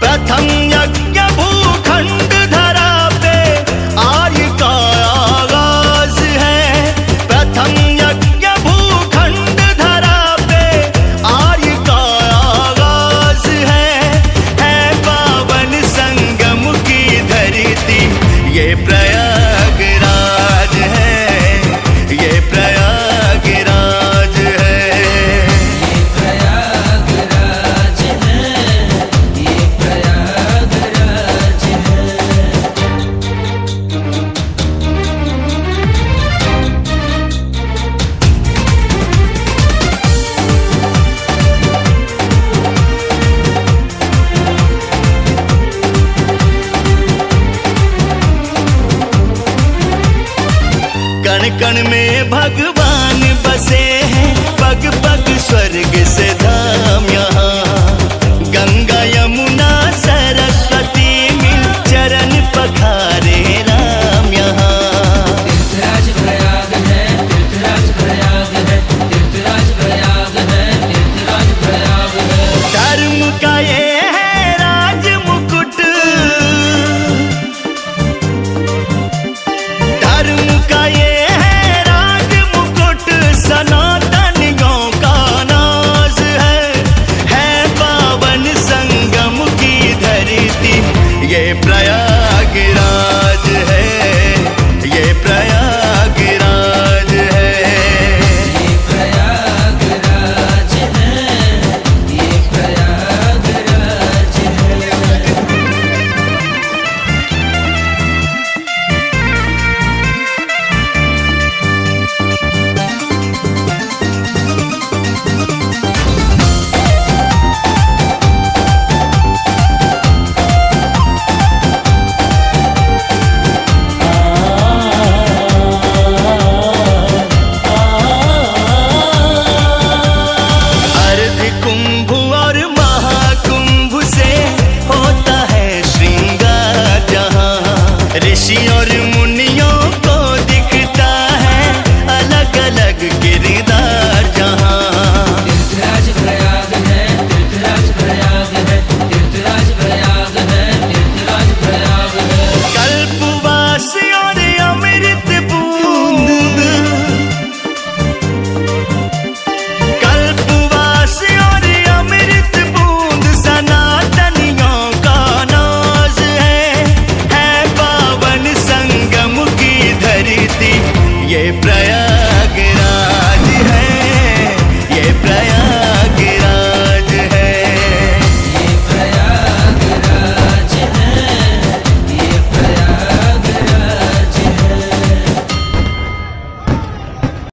प्रथम यज्ञ भूखंड धरा पे आर्य का आगाज है। प्रथम यज्ञ भूखंड धरा पे आर्य का आगाज है पावन संगम की धरती ये प्रयागराज है, ये प्रयागराज है। कण कण में भगवान बसे हैं, पग पग स्वर्ग से धाम यहाँ। गंगा यमुना सरस्वती मिल चरण पखारे राम यहाँ। तीर्थराज प्रयाग है, तीर्थराज प्रयाग है, तीर्थराज प्रयाग है, तीर्थराज प्रयाग है। धर्म का ये है राज मुकुट, धर्म का ये सनातन गौ का नाज है पावन संगम की धरती ये प्रयाग।